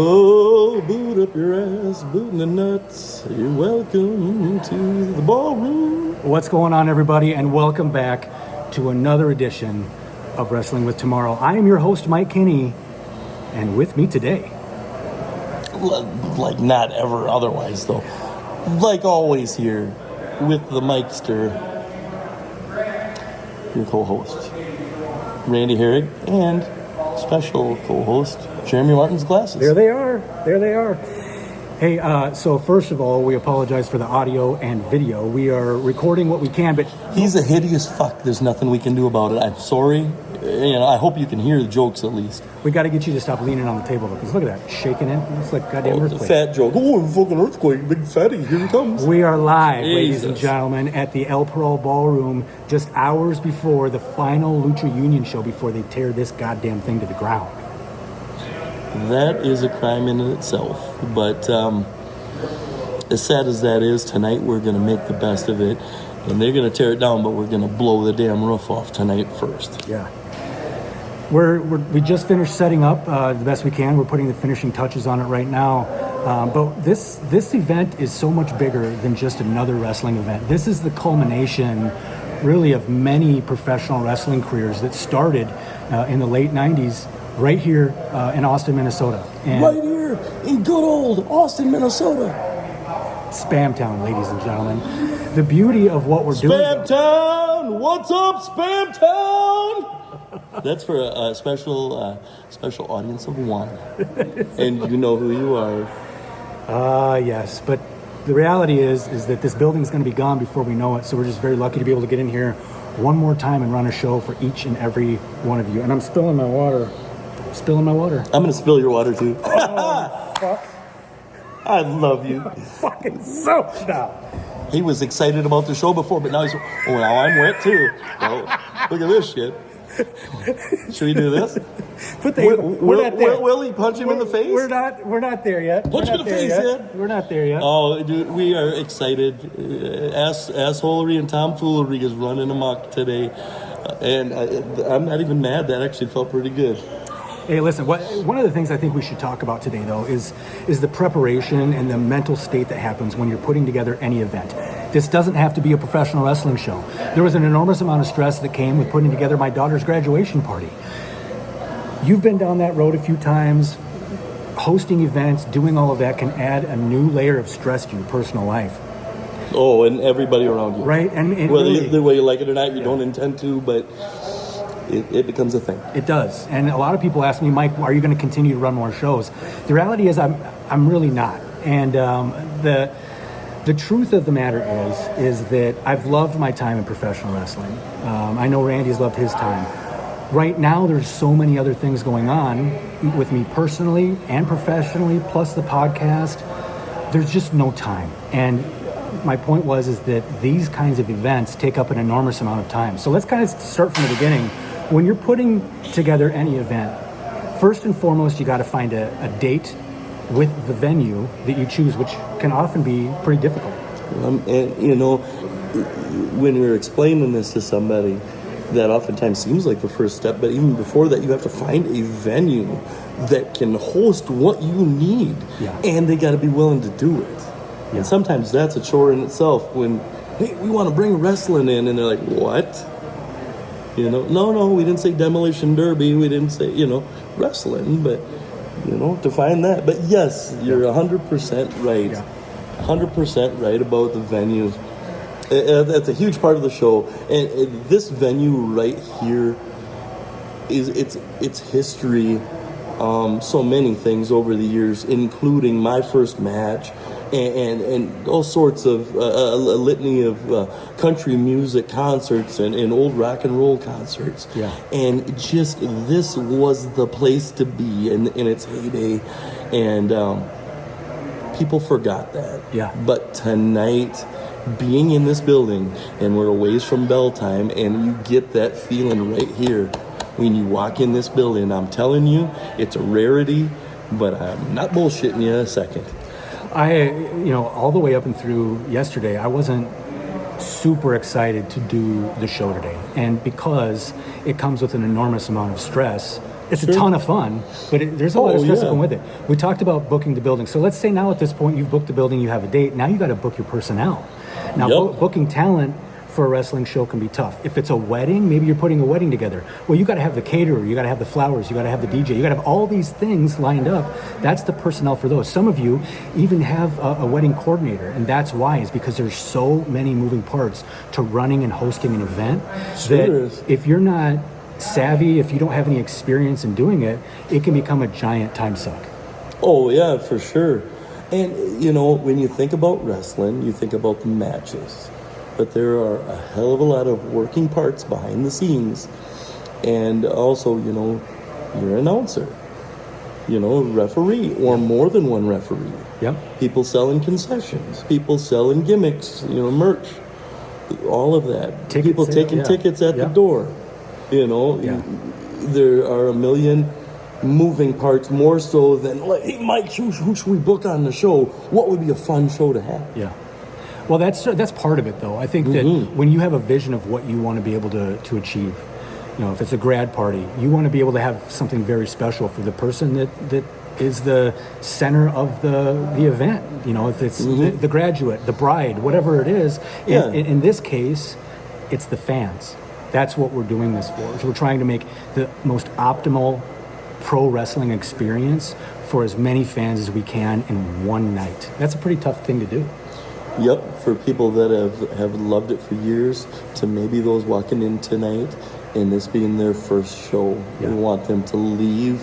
Oh, boot up your ass, booting the nuts. You're welcome to the ballroom. What's going on, everybody, and welcome back to another edition of Wrestling with Tomorrow. I am your host, Mike Kinney, and with me today, like not ever otherwise, though. Like always here with the Mikester, your co-host, Randy Herrig, and special co-host, Jeremy Martin's glasses. There they are. Hey, so first of all, we apologize for the audio and video. We are recording what we can, but... He's a hideous fuck. There's nothing we can do about it. I'm sorry. I hope you can hear the jokes at least. We got to get you to stop leaning on the table, because look at that, shaking it. It's like a goddamn earthquake. Fat joke. Oh, fucking earthquake, big fatty, here he comes. We are live, Jesus. Ladies and gentlemen, at the El Parole Ballroom, just hours before the final Lucha Union show, before they tear this goddamn thing to the ground. That is a crime in itself. But as sad as that is, tonight we're going to make the best of it. And they're going to tear it down, but we're going to blow the damn roof off tonight first. Yeah. We just finished setting up the best we can. We're putting the finishing touches on it right now. But this event is so much bigger than just another wrestling event. This is the culmination, really, of many professional wrestling careers that started in the late 90s right here in Austin, Minnesota. And right here in good old Austin, Minnesota. Spam Town, ladies and gentlemen. The beauty of what we're doing... Spam Town! What's up, Spam Town? That's for a special audience of one. And you know who you are. Yes, but the reality is that this building's going to be gone before we know it, so we're just very lucky to be able to get in here one more time and run a show for each and every one of you. And I'm spilling my water. I'm going to spill your water, too. Oh, fuck. I love you. I'm fucking soaked now. He was excited about the show before, but now he's, now I'm wet, too. Well, look at this shit. Should we do this? Will he punch him in the face? We're not there yet. Punch him in the face yet? We're not there yet. Oh, dude, we are excited. Assholery and tomfoolery is running amok today. And I'm not even mad. That actually felt pretty good. Hey, listen, one of the things I think we should talk about today, though, is the preparation and the mental state that happens when you're putting together any event. This doesn't have to be a professional wrestling show. There was an enormous amount of stress that came with putting together my daughter's graduation party. You've been down that road a few times. Hosting events, doing all of that can add a new layer of stress to your personal life. Oh, and everybody around you. Right? And whether you like it or not, you don't intend to, but... It becomes a thing. It does. And a lot of people ask me, Mike, are you going to continue to run more shows? The reality is I'm really not. And the truth of the matter is that I've loved my time in professional wrestling. I know Randy's loved his time. Right now, there's so many other things going on with me personally and professionally, plus the podcast. There's just no time. And my point is that these kinds of events take up an enormous amount of time. So let's kind of start from the beginning. When you're putting together any event, first and foremost, you got to find a date with the venue that you choose, which can often be pretty difficult. When you're explaining this to somebody, that oftentimes seems like the first step, but even before that, you have to find a venue that can host what you need, and they got to be willing to do it. Yeah. And sometimes that's a chore in itself when, hey, we want to bring wrestling in, and they're like, what? No, we didn't say Demolition Derby. We didn't say, wrestling, but, to find that. But yes, you're 100% right. Yeah. 100% right about the venue. That's a huge part of the show. And this venue right here is it's history. So many things over the years, including my first match, and all sorts of a litany of country music concerts and old rock and roll concerts. Yeah. And just this was the place to be in its heyday, and people forgot that. Yeah. But tonight, being in this building, and we're a ways from bell time, and you get that feeling right here. When you walk in this building, I'm telling you, it's a rarity, but I'm not bullshitting you a second. All the way up and through yesterday, I wasn't super excited to do the show today. And because it comes with an enormous amount of stress, It's a ton of fun, but there's a lot of stress going with it. We talked about booking the building. So let's say now at this point you've booked the building, you have a date. Now you got to book your personnel. Now booking talent for a wrestling show can be tough. If it's a wedding, maybe you're putting a wedding together. Well, you got to have the caterer, you got to have the flowers, you got to have the DJ, you got to have all these things lined up. That's the personnel for those. Some of you even have a wedding coordinator, and that's why, is because there's so many moving parts to running and hosting an event that if you're not savvy, if you don't have any experience in doing it, it can become a giant time suck. Oh yeah, for sure. And you know, when you think about wrestling, you think about the matches. But there are a hell of a lot of working parts behind the scenes. And also, you know, your announcer, you know, referee, or more than one referee. Yep. People selling concessions, people selling gimmicks, you know, merch, all of that. People taking tickets at the door. You know, there are a million moving parts, more so than, like, hey, Mike, who should we book on the show? What would be a fun show to have? Yeah. Well, that's part of it, though. I think that when you have a vision of what you want to be able to achieve, you know, if it's a grad party, you want to be able to have something very special for the person that is the center of the event. You know, if it's the graduate, the bride, whatever it is. In this case, it's the fans. That's what we're doing this for. So we're trying to make the most optimal pro wrestling experience for as many fans as we can in one night. That's a pretty tough thing to do. Yep, for people that have loved it for years, to maybe those walking in tonight and this being their first show. We want them to leave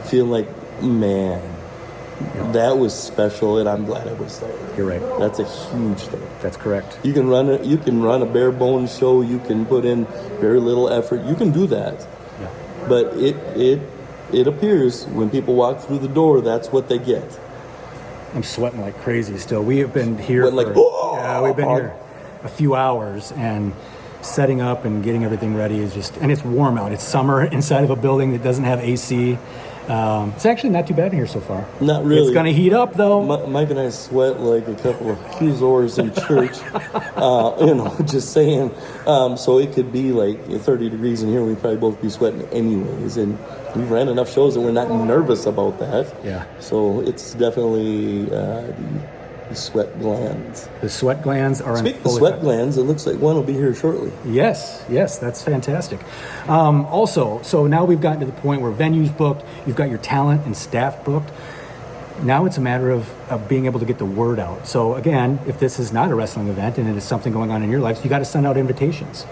feeling like, man, that was special, and I'm glad I was there. You're right. That's a huge thing. That's correct. You can run a bare bones show. You can put in very little effort. You can do that. Yeah. But it appears when people walk through the door, that's what they get. I'm sweating like crazy still. We have been here we've been here a few hours, and setting up and getting everything ready is just, and it's warm out. It's summer inside of a building that doesn't have AC. It's actually not too bad in here so far. Not really. It's going to heat up, though. Mike and I sweat like a couple of Huzors in church. You know, just saying. So it could be like 30 degrees in here. We'd probably both be sweating anyways. And we've ran enough shows that we're not nervous about that. Yeah. So it's definitely the sweat glands. The sweat glands are Speaking of sweat glands, it looks like one will be here shortly. Yes, that's fantastic. Also, so now we've gotten to the point where venue's booked, you've got your talent and staff booked. Now it's a matter of being able to get the word out. So again, if this is not a wrestling event and it is something going on in your life, you got to send out invitations.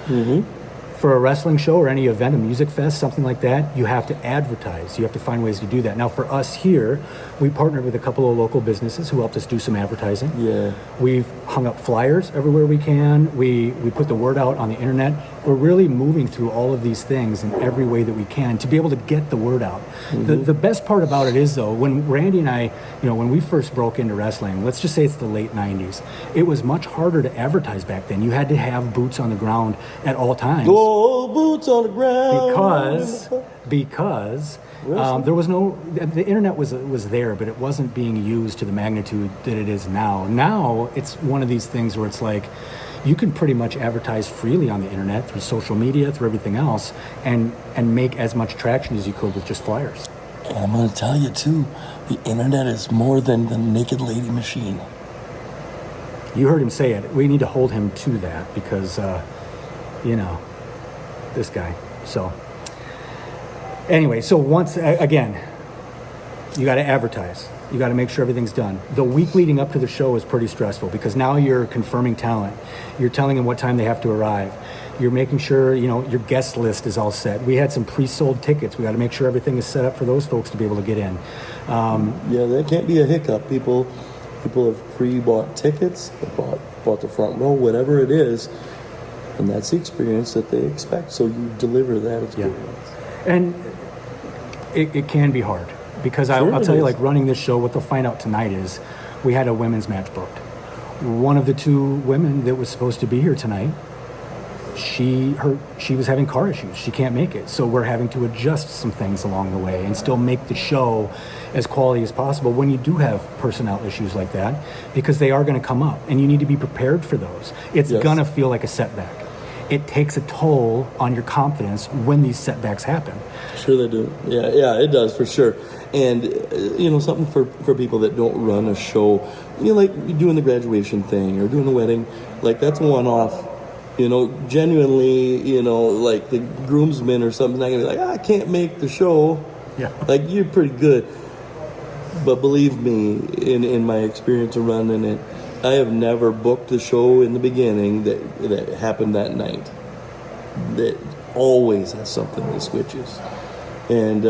For a wrestling show or any event, a music fest, something like that, you have to advertise. You have to find ways to do that. Now, for us here, we partnered with a couple of local businesses who helped us do some advertising. Yeah. We've hung up flyers everywhere we can. We put the word out on the internet. We're really moving through all of these things in every way that we can to be able to get the word out. The best part about it is, though, when Randy and I, you know, when we first broke into wrestling, let's just say it's the late 90s, it was much harder to advertise back then. You had to have boots on the ground at all times. Oh, boots on the ground. Because there was no, the internet was there, but it wasn't being used to the magnitude that it is now. Now it's one of these things where it's like, you can pretty much advertise freely on the internet, through social media, through everything else, and make as much traction as you could with just flyers. And I'm going to tell you, too, the internet is more than the naked lady machine. You heard him say it. We need to hold him to that because, you know, this guy. So, anyway, so once, again, you got to advertise. You got to make sure everything's done. The week leading up to the show is pretty stressful because now you're confirming talent. You're telling them what time they have to arrive. You're making sure, you know, your guest list is all set. We had some pre-sold tickets. We got to make sure everything is set up for those folks to be able to get in. Yeah, that can't be a hiccup. People have pre-bought tickets, bought the front row, whatever it is, and that's the experience that they expect. So you deliver that experience. Yeah. And it can be hard. Because I'll tell you, like, running this show, what they'll find out tonight is we had a women's match booked. One of the two women that was supposed to be here tonight, she was having car issues. She can't make it. So we're having to adjust some things along the way and still make the show as quality as possible when you do have personnel issues like that, because they are going to come up and you need to be prepared for those. It's going to feel like a setback. it takes a toll on your confidence when these setbacks happen. Sure they do. Yeah, it does for sure. And, something for people that don't run a show, like doing the graduation thing or doing a wedding, like that's one-off. Genuinely, like the groomsmen or something, not going to be like, I can't make the show. Yeah. Like, you're pretty good. But believe me, in my experience of running it, I have never booked a show in the beginning that happened that night. That always has something that switches. And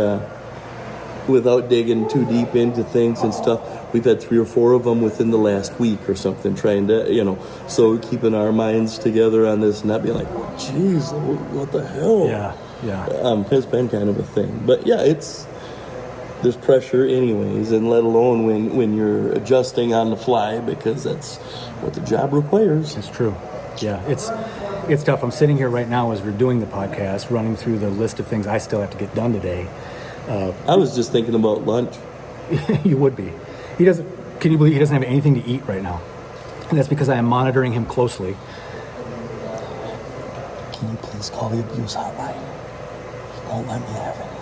without digging too deep into things and stuff, we've had 3 or 4 of them within the last week or something, trying to, so keeping our minds together on this and not being like, geez, what the hell? Yeah. Has been kind of a thing. But yeah, there's pressure anyways, and let alone when you're adjusting on the fly, because that's what the job requires. It's true. Yeah, it's tough. I'm sitting here right now as we're doing the podcast, running through the list of things I still have to get done today. I was just thinking about lunch. You would be. Can you believe he doesn't have anything to eat right now? And that's because I am monitoring him closely. Can you please call the abuse hotline? He won't let me have anything.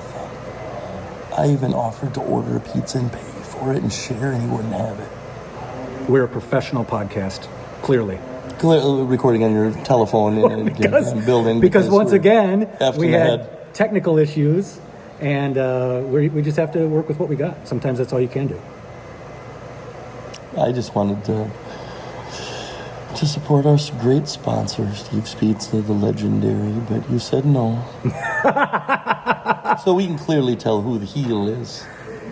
I even offered to order a pizza and pay for it and share, and he wouldn't have it. We're a professional podcast, clearly. Recording on your telephone and building. Because once again, we had had technical issues, and we just have to work with what we got. Sometimes that's all you can do. I just wanted to support our great sponsor, Steve's Pizza, the legendary, but you said no. So we can clearly tell who the heel is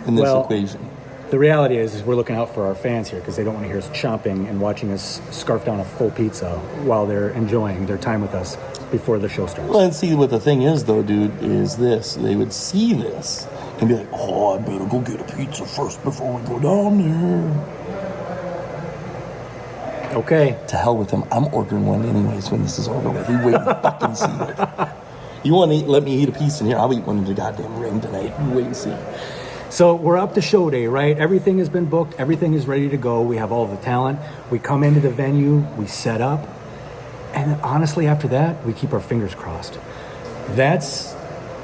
in this equation. The reality is we're looking out for our fans here because they don't want to hear us chomping and watching us scarf down a full pizza while they're enjoying their time with us before the show starts. Well, and see, what the thing is, though, dude, is this. They would see this and be like, I better go get a pizza first before we go down there. Okay. To hell with them. I'm ordering one anyways when this is over with. You wait and fucking see it. You want to let me eat a piece in here? I'll eat one in the goddamn ring tonight. You wait and see. So we're up to show day, right? Everything has been booked. Everything is ready to go. We have all the talent. We come into the venue. We set up. And honestly, after that, we keep our fingers crossed. That's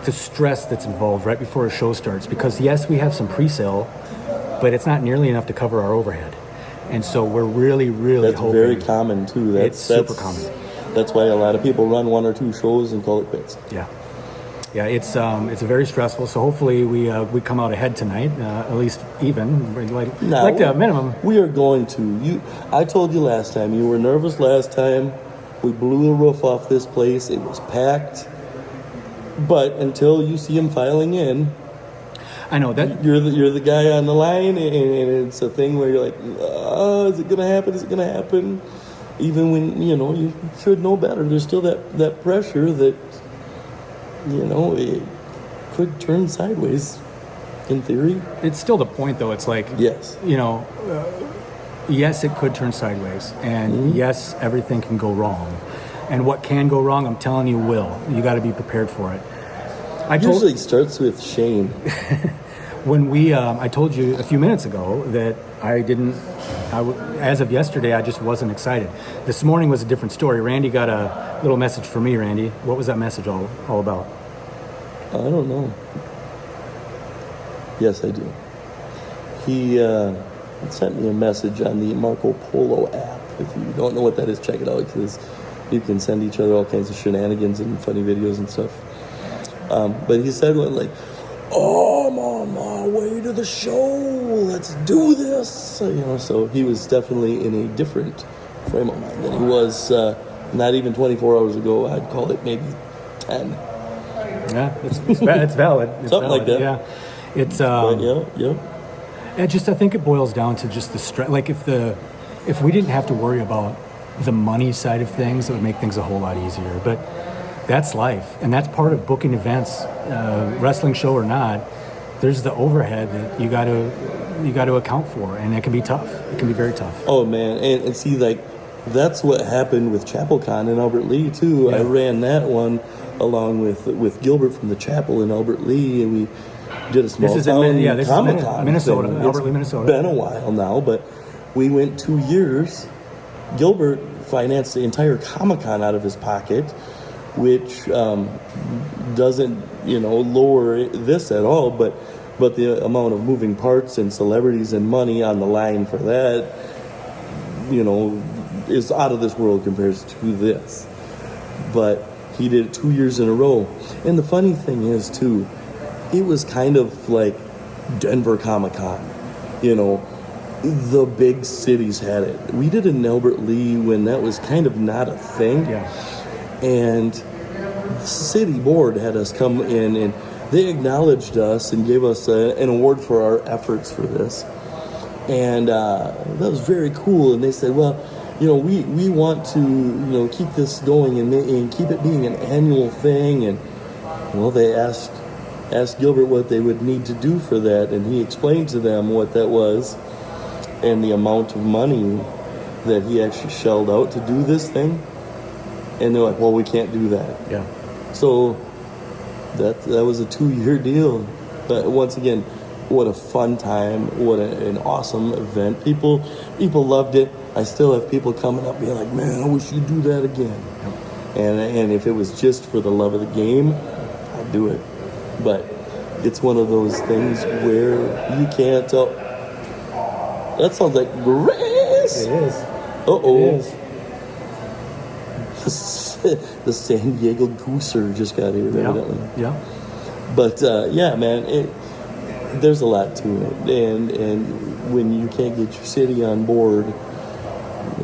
the stress that's involved right before a show starts. Because, yes, we have some pre-sale, but it's not nearly enough to cover our overhead. And so we're really, really That's hoping. very common, too. It's super common. That's why a lot of people run 1 or 2 shows and call it quits. Yeah, it's very stressful. So hopefully we come out ahead tonight, at least even. Like to a minimum. We are going to. I told you last time, you were nervous last time. We blew the roof off this place. It was packed. But until you see them filing in, I know that you're the guy on the line, and it's a thing where you're like, is it gonna happen? Is it gonna happen? Even when you should know better, there's still that pressure that it could turn sideways. In theory, it's still the point, though. It's like yes, yes, it could turn sideways, and yes, everything can go wrong. And what can go wrong, I'm telling you, will. You got to be prepared for it. Usually starts with shame. When I told you a few minutes ago that as of yesterday, I just wasn't excited. This morning was a different story. Randy got a little message for me, Randy. What was that message all about? I don't know. Yes, I do. He sent me a message on the Marco Polo app. If you don't know what that is, check it out, because you can send each other all kinds of shenanigans and funny videos and stuff. But he said, like, I'm on my way to the show. Let's do this. So he was definitely in a different frame of mind than he was not even 24 hours ago. I'd call it maybe 10. Yeah, it's valid. It's something valid. like that. Yeah, it's I think it boils down to just the stress. Like if we didn't have to worry about the money side of things, it would make things a whole lot easier. But that's life, and that's part of booking events, wrestling show or not. There's the overhead that you got to account for, and it can be tough. It can be very tough. Oh man, and see, like that's what happened with ChapelCon in Albert Lea too. Yeah. I ran that one along with Gilbert from the Chapel in Albert Lea, and we did a small town Comic-Con Minnesota, thing. Albert Lea, Minnesota. It's been a while now, but we went 2 years Gilbert financed the entire Comic-Con out of his pocket, which doesn't, lower this at all, but the amount of moving parts and celebrities and money on the line for that, is out of this world compared to this. But he did it 2 years in a row. And the funny thing is, too, it was kind of like Denver Comic-Con. The big cities had it. We did it in Albert Lee when that was kind of not a thing. Yeah. And the city board had us come in, and they acknowledged us and gave us an award for our efforts for this. And that was very cool. And they said, well, we want to, keep this going and keep it being an annual thing. And, well, they asked Gilbert what they would need to do for that. And he explained to them what that was and the amount of money that he actually shelled out to do this thing. And they're like, well, we can't do that. Yeah. So that was a 2-year deal. But once again, what a fun time. What an awesome event. People loved it. I still have people coming up being like, man, I wish you'd do that again. Yep. And if it was just for the love of the game, I'd do it. But it's one of those things where you can't tell. That sounds like grace. It is. Uh-oh. It is. The San Diego Gooser just got here, evidently. Yeah. But, yeah, man, there's a lot to it. And when you can't get your city on board,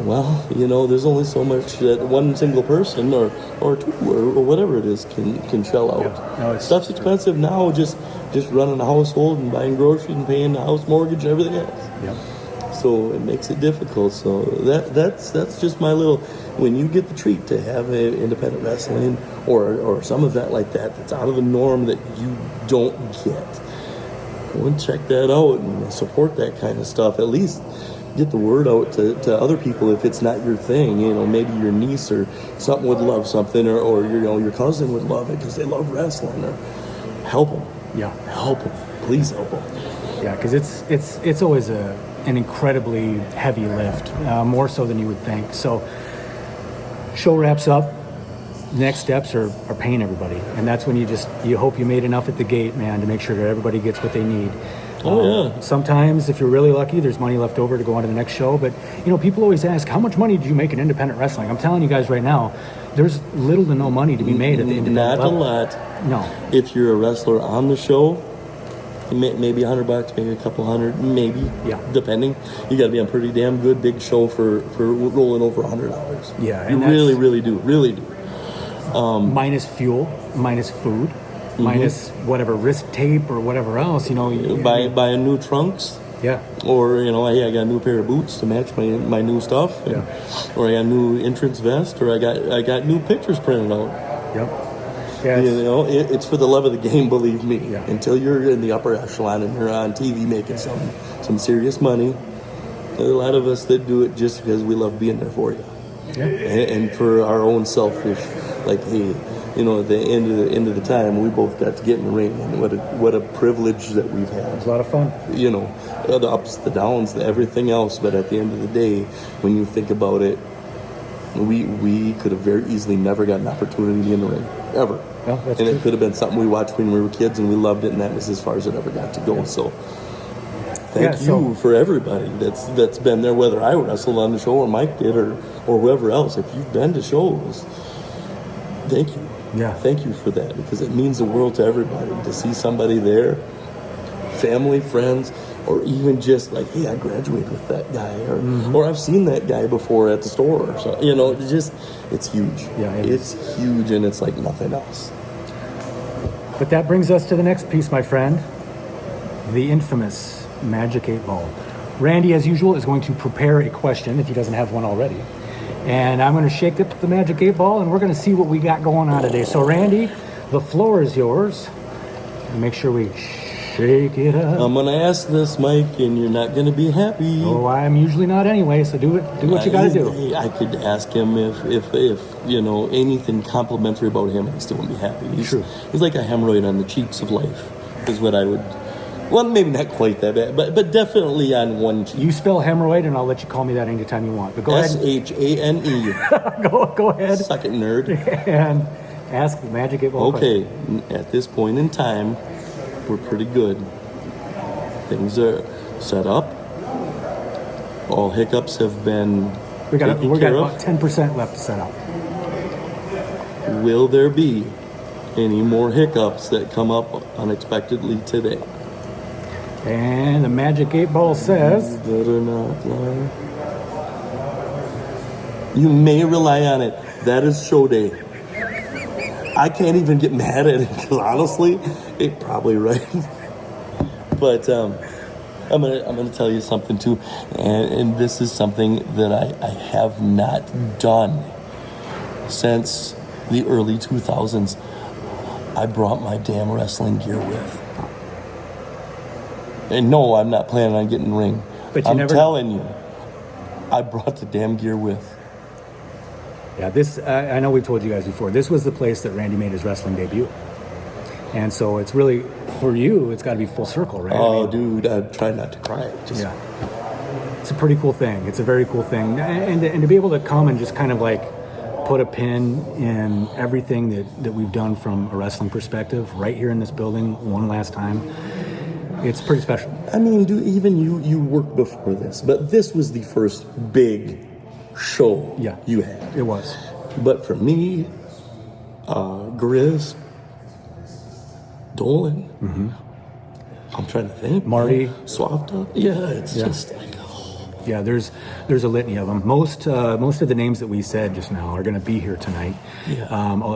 well, there's only so much that one single person or two or whatever it is can shell out. Yeah. No, Stuff's expensive now, just running a household and buying groceries and paying the house mortgage and everything else. Yeah. So it makes it difficult. So that's just my little. When you get the treat to have independent wrestling or some event like that's out of the norm that you don't get, go and check that out and support that kind of stuff. At least get the word out to other people if it's not your thing. Maybe your niece or something would love something, or your cousin would love it because they love wrestling. Or help them. Yeah. Help them. Please help them. Yeah, because it's always an incredibly heavy lift, more so than you would think. So, show wraps up. Next steps are paying everybody, and that's when you hope you made enough at the gate, man, to make sure that everybody gets what they need. Oh, yeah. Sometimes, if you're really lucky, there's money left over to go on to the next show. But, people always ask, how much money did you make in independent wrestling? I'm telling you guys right now, there's little to no money to be made at the independent level. Not a lot. No. If you're a wrestler on the show, maybe $100, maybe a couple hundred, maybe. Yeah. Depending. You got to be on a pretty damn good big show for rolling over $100. Yeah. You really do. Minus fuel, minus food. Minus whatever wrist tape or whatever else, Buy a new trunks. Yeah. Or, hey, I got a new pair of boots to match my new stuff. Yeah. Or I got a new entrance vest, or I got new pictures printed out. Yep. Yeah, it's for the love of the game, believe me. Yeah. Until you're in the upper echelon and you're on TV making some serious money, there are a lot of us that do it just because we love being there for you. Yeah. And for our own selfish, like, hey, at the end of the time, we both got to get in the ring, and what a privilege that we've had. It's a lot of fun. The ups, the downs, the everything else. But at the end of the day, when you think about it, we could have very easily never got an opportunity to be in the ring ever. Yeah, that's and true. It could have been something we watched when we were kids, and we loved it, and that was as far as it ever got to go. So. Thank you for everybody that's been there, whether I wrestled on the show or Mike did or whoever else. If you've been to shows, thank you. Yeah. Thank you for that, because it means the world to everybody to see somebody there, family, friends, or even just like, hey, I graduated with that guy, or I've seen that guy before at the store, or so. It's huge. Yeah, it's huge, and it's like nothing else. But that brings us to the next piece, my friend, the infamous Magic 8 Ball. Randy, as usual, is going to prepare a question if he doesn't have one already. And I'm going to shake up the Magic 8 Ball, and we're going to see what we got going on today. So, Randy, the floor is yours. And make sure we shake it up. I'm going to ask this, Mike, and you're not going to be happy. Oh, I'm usually not anyway, so do what you got to do. I could ask him if anything complimentary about him, and he still wouldn't be happy. He's like a hemorrhoid on the cheeks of life, is what I would Well, maybe not quite that bad, but definitely on one cheek. You spell hemorrhoid, and I'll let you call me that anytime you want. But go ahead. Shane. Go ahead. Suck it, nerd. And ask the Magic 8 Ball Okay, at this point in time, we're pretty good. Things are set up. All hiccups have been We got taken care about of. 10% left to set up. Will there be any more hiccups that come up unexpectedly today? And the Magic 8 Ball says... Better not lie. You may rely on it. That is show day. I can't even get mad at it because honestly, it's probably right. But I'm gonna tell you something too, and this is something that I have not done since the early 2000s. I brought my damn wrestling gear with. And no, I'm not planning on getting in the ring. But I'm telling you, I brought the damn gear with. Yeah, this, I know we've told you guys before, this was the place that Randy made his wrestling debut. And so it's really, for you, it's got to be full circle, right? Oh, dude, I try not to cry. Yeah. It's a pretty cool thing. It's a very cool thing. And to be able to come and just kind of like put a pin in everything that we've done from a wrestling perspective right here in this building one last time, it's pretty special. I mean, dude, even you worked before this, but this was the first big show you had. It was. But for me, Grizz, Dolan, I'm trying to think. Marty. Swapta. Yeah, it's just like, Yeah, there's a litany of them. Most of the names that we said just now are going to be here tonight. Yeah.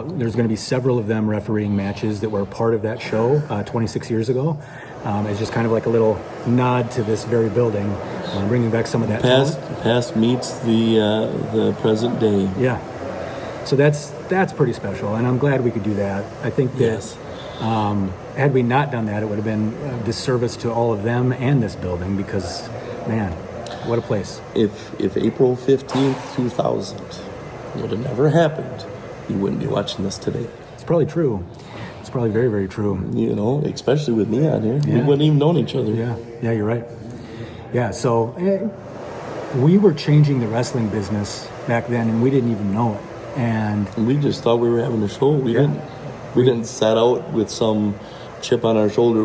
There's going to be several of them refereeing matches that were part of that show 26 years ago. It's just kind of like a little nod to this very building, bringing back some of that talent. Past meets the present day. Yeah. So that's pretty special, and I'm glad we could do that. I think that had we not done that, it would have been a disservice to all of them and this building because, man, what a place. If April 15th, 2000 would have never happened, you wouldn't be watching this today. It's probably true. It's probably very, very true. You know, especially with me on here. We wouldn't even known each other. Yeah, you're right. Yeah, so we were changing the wrestling business back then, and we didn't even know it. And we just thought we were having a show. We didn't set out with some chip on our shoulder.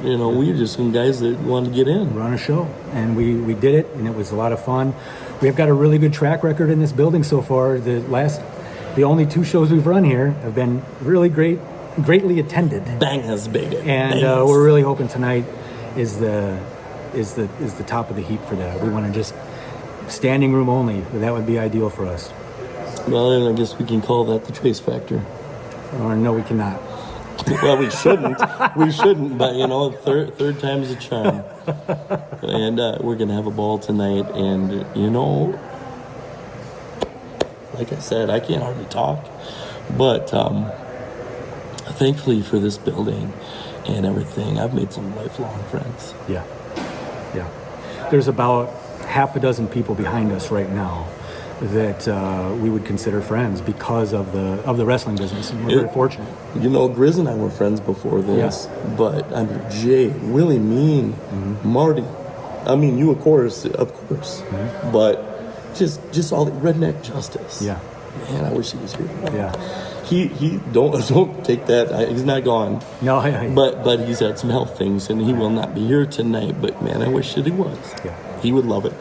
You know, we were just some guys that wanted to get in. Run a show. And we did it, and it was a lot of fun. We've got a really good track record in this building so far. The only 2 shows we've run here have been really greatly attended. Bangers, baby. And we're really hoping tonight is the top of the heap for that. We want to just standing room only. That would be ideal for us. Well, then I guess we can call that the Trace Factor. Or no, we cannot. Well, we shouldn't. We shouldn't, but you know, third time's a charm. And we're gonna have a ball tonight. And you know, like I said, I can't hardly talk, but thankfully for this building and everything, I've made some lifelong friends. Yeah. There's about half a dozen people behind us right now that we would consider friends because of the wrestling business, and we're very fortunate. You know, Grizz and I were friends before this, but I mean, Jay, Willie Mean, Marty. I mean, you of course, but just all the Redneck Justice. Yeah, man, I wish he was here. Yeah, he don't take that. He's not gone. No, but he's had some health things, and he will not be here tonight. But man, I wish that he was. Yeah, he would love it.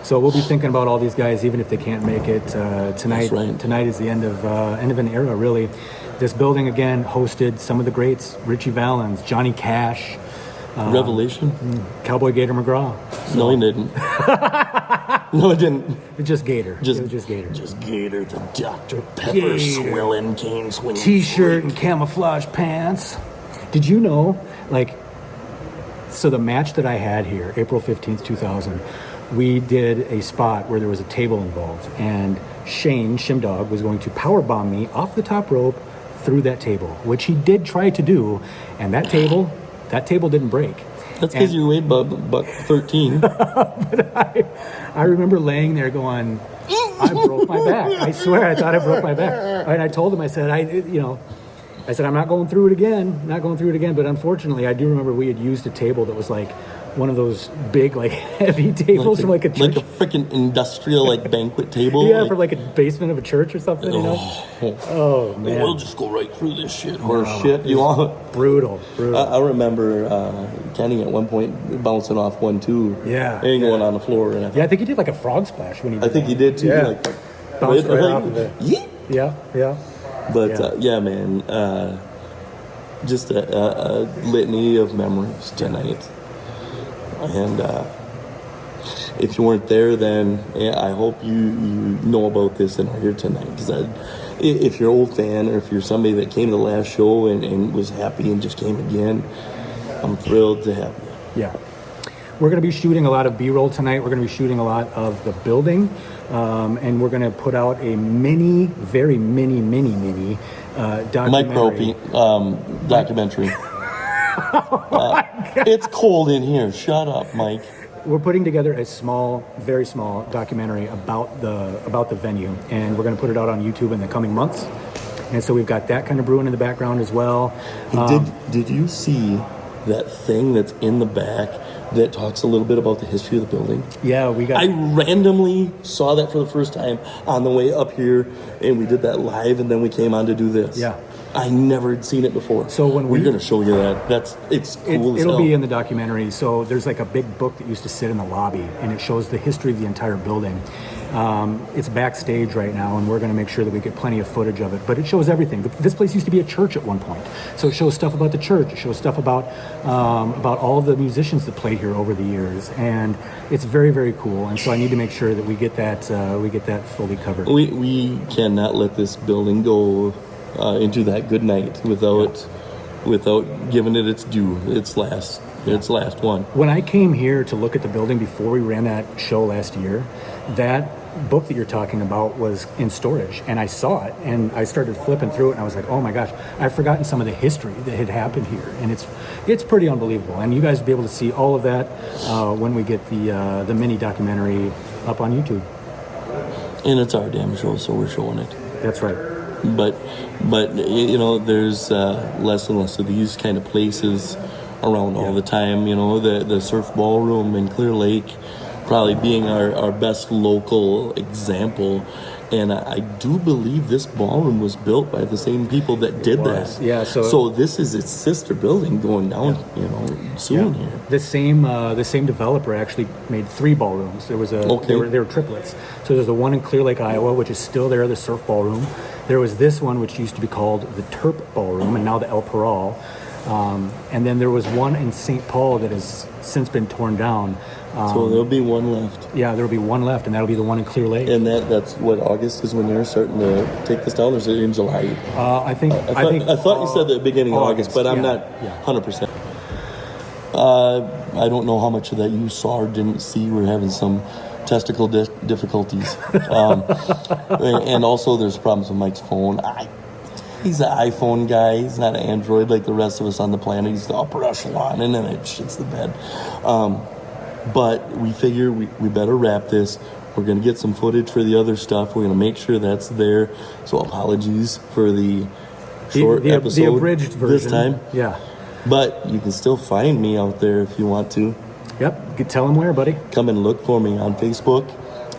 So we'll be thinking about all these guys, even if they can't make it tonight. That's right. Tonight is the end of an era, really. This building again hosted some of the greats: Richie Valens, Johnny Cash, Revelation, Cowboy Gator McGraw. So. No, he didn't. No, it didn't. It was just Gator. Just Gator. Just Gator, the Dr. Pepper swilling, cane swinging. T-shirt and camouflage pants. Did you know, so the match that I had here, April 15th, 2000, we did a spot where there was a table involved, and Shane Shimdog was going to powerbomb me off the top rope through that table, which he did try to do, and that table didn't break. That's because you weighed about 13. But I remember laying there going, I broke my back. I swear I thought I broke my back. And I told him, I said, I said, I'm not going through it again. But unfortunately, I do remember we had used a table that was like one of those big, like heavy tables from like a church. Like a freaking industrial like banquet table. Yeah, for like a basement of a church or something, you know? Oh, man. We'll just go right through this shit. Horse shit. You want? Brutal. I remember Kenny at one point bouncing off one too. Yeah. And going on the floor. And I think he did like a frog splash when he did I think he did too. Yeah. Like, bounced right off of it. Yeet. Yeah. But man, just a litany of memories tonight. And if you weren't there, then I hope you know about this and are here tonight. Because if you're an old fan, or if you're somebody that came to the last show and was happy and just came again, I'm thrilled to have you. Yeah. We're going to be shooting a lot of B-roll tonight. We're going to be shooting a lot of the building. And we're going to put out a very mini documentary. Documentary. It's cold in here. Shut up, Mike. We're putting together a very small documentary about the venue, and we're going to put it out on YouTube in the coming months. And so we've got that kind of brewing in the background as well. Did you see that thing that's in the back that talks a little bit about the history of the building? Yeah, I randomly saw that for the first time on the way up here, and we did that live, and then we came on to do this. Yeah. I never had seen it before. So when we're going to show you that. It's cool as hell. It'll be in the documentary. So there's like a big book that used to sit in the lobby, and it shows the history of the entire building. It's backstage right now, and we're going to make sure that we get plenty of footage of it. But it shows everything. This place used to be a church at one point, so it shows stuff about the church. It shows stuff about all the musicians that played here over the years, and it's very, very cool. And so I need to make sure that we get that fully covered. We cannot let this building go into that good night without giving it its due, its last one. When I came here to look at the building before we ran that show last year, that book that you're talking about was in storage, and I saw it, and I started flipping through it, and I was like, oh my gosh, I've forgotten some of the history that had happened here, and it's pretty unbelievable. And you guys will be able to see all of that when we get the mini documentary up on YouTube. And it's our damn show, so we're showing it. That's right. But you know, there's less and less of these kind of places around all the time. You know, the Surf Ballroom in Clear Lake probably being our best local example. And I do believe this ballroom was built by the same people that did that. Yeah. So this is its sister building going down, soon here. The same developer actually made 3 ballrooms. There was they were triplets. So there's the one in Clear Lake, Iowa, which is still there, the Surf Ballroom. There was this one, which used to be called the Terp Ballroom, and now the El Paral. And then there was one in St. Paul that has since been torn down. So there'll be one left. Yeah, there'll be one left, and that'll be the one in Clear Lake. And that's what, August is when they're starting to take this down, or is it in July? I thought you said the beginning of August, but I'm not 100%. I don't know how much of that you saw or didn't see. We're having some testicle difficulties. And also there's problems with Mike's phone. He's an iPhone guy. He's not an Android like the rest of us on the planet. He's the upper echelon, and then it shits the bed. But we figure we better wrap this. We're going to get some footage for the other stuff. We're going to make sure that's there. So apologies for the short episode. The abridged version. This time. Yeah. But you can still find me out there if you want to. Yep. Tell them where, buddy. Come and look for me on Facebook.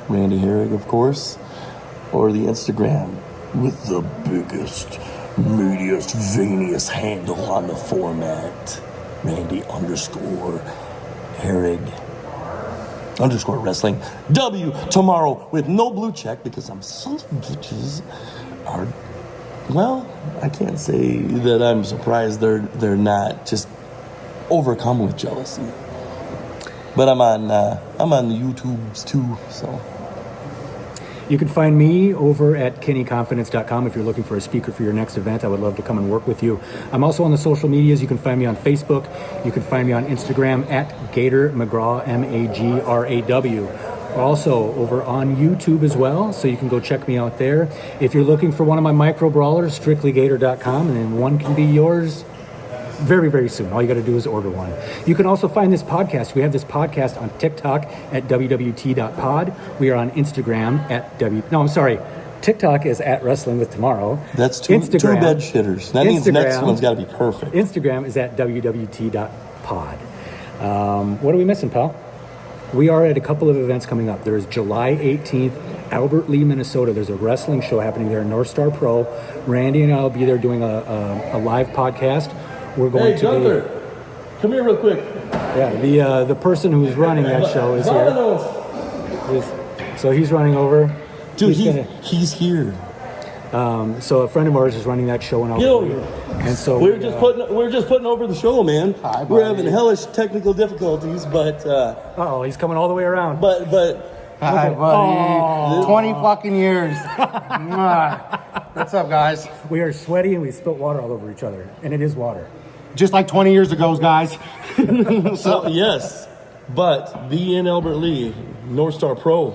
Randy Herrig, of course. Or the Instagram with the biggest, meatiest, veiniest handle on the format. Randy_Herrig_wrestling. W tomorrow with no blue check because some sons of bitches are, well, I can't say that I'm surprised they're not just overcome with jealousy. But I'm on the YouTubes too, so. You can find me over at KennyConfidence.com if you're looking for a speaker for your next event. I would love to come and work with you. I'm also on the social medias. You can find me on Facebook. You can find me on Instagram at Gator McGraw, MAGRAW. We're also over on YouTube as well, so you can go check me out there. If you're looking for one of my micro brawlers, strictlygator.com, and then one can be yours very, very soon. All you got to do is order one. You can also find this podcast. We have this podcast on TikTok at wwt.pod. We are on Instagram at TikTok is at Wrestling with Tomorrow. That's two bed shitters. That means the next one's got to be perfect. Instagram is at wwt.pod. What are we missing, pal? We are at a couple of events coming up. There's July 18th, Albert Lee, Minnesota. There's a wrestling show happening there, North Star Pro. Randy and I will be there doing a live podcast. We're going Gunther, come here real quick. Yeah, the person who's running that show is here. So he's running over. Dude, he's here. So a friend of ours is running that show in Albert Lee. And so we're just putting over the show, man. Hi, we're having hellish technical difficulties, but he's coming all the way around. But hi, buddy. 20 fucking years. What's up, guys? We are sweaty and we spilt water all over each other, and it is water. Just like 20 years ago, guys. So yes, but be in Albert Lee, North Star Pro.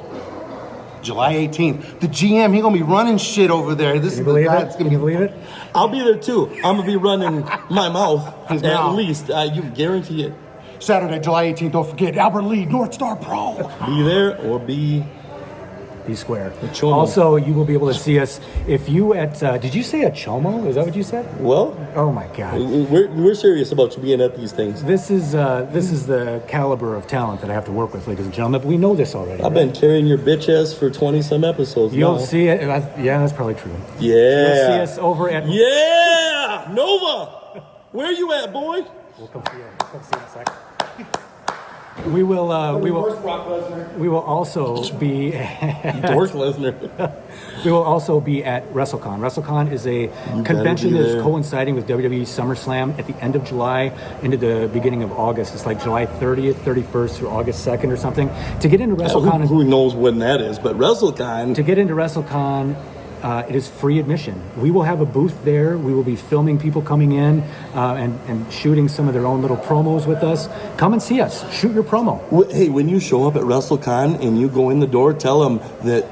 July 18th. The GM, he gonna be running shit over there. This Can is you the guy believe it? Can you believe it? I'll be there too. I'm gonna be running my mouth His at mouth. least. You can guarantee it. Saturday, July 18th. Don't forget Albert Lee, North Star Pro. Be there or be square. Chomo. Also, you will be able to see us if you at. Did you say a Chomo? Is that what you said? Well. Oh my God. We're serious about you being at these things. This is the caliber of talent that I have to work with, ladies and gentlemen. But we know this already. I've been carrying your bitch ass for 20-some episodes. You'll now. see it. Yeah, that's probably true. Yeah. You'll see us over at. Yeah, Nova. Where you at, boy? We'll come see you. Come see you in a second. We will also be Dork Lesnar. We will also be at WrestleCon. WrestleCon is a convention that is coinciding with WWE SummerSlam at the end of July into the beginning of August. It's like July 30th, 31st through August 2nd or something. To get into WrestleCon, who knows when that is? But WrestleCon. To get into WrestleCon, it is free admission. We will have a booth there. We will be filming people coming in and shooting some of their own little promos with us. Come and see us. Shoot your promo. Hey, when you show up at WrestleCon and you go in the door, tell them that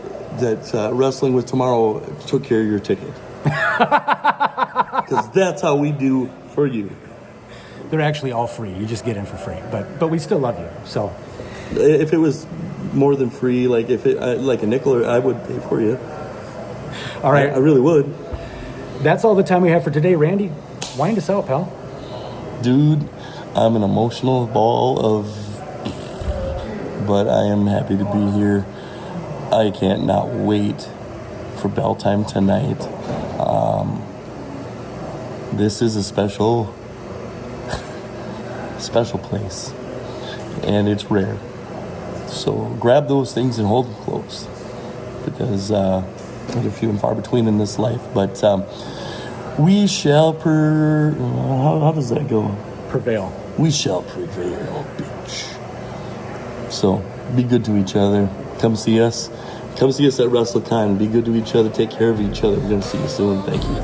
Wrestling with Tomorrow took care of your ticket. Because that's how we do for you. They're actually all free. You just get in for free. But we still love you. So if it was more than free, like if it like a nickel, I would pay for you. All right. I really would. That's all the time we have for today. Randy, wind us out, pal. Dude, I'm an emotional ball of... But I am happy to be here. I can't not wait for bell time tonight. This is a special place. And it's rare. So grab those things and hold them close. Because... they're few and far between in this life, but we shall how does that go? Prevail. We shall prevail, bitch. So be good to each other. Come see us at WrestleCon. Be good to each other. Take care of each other. We're gonna see you soon. Thank you.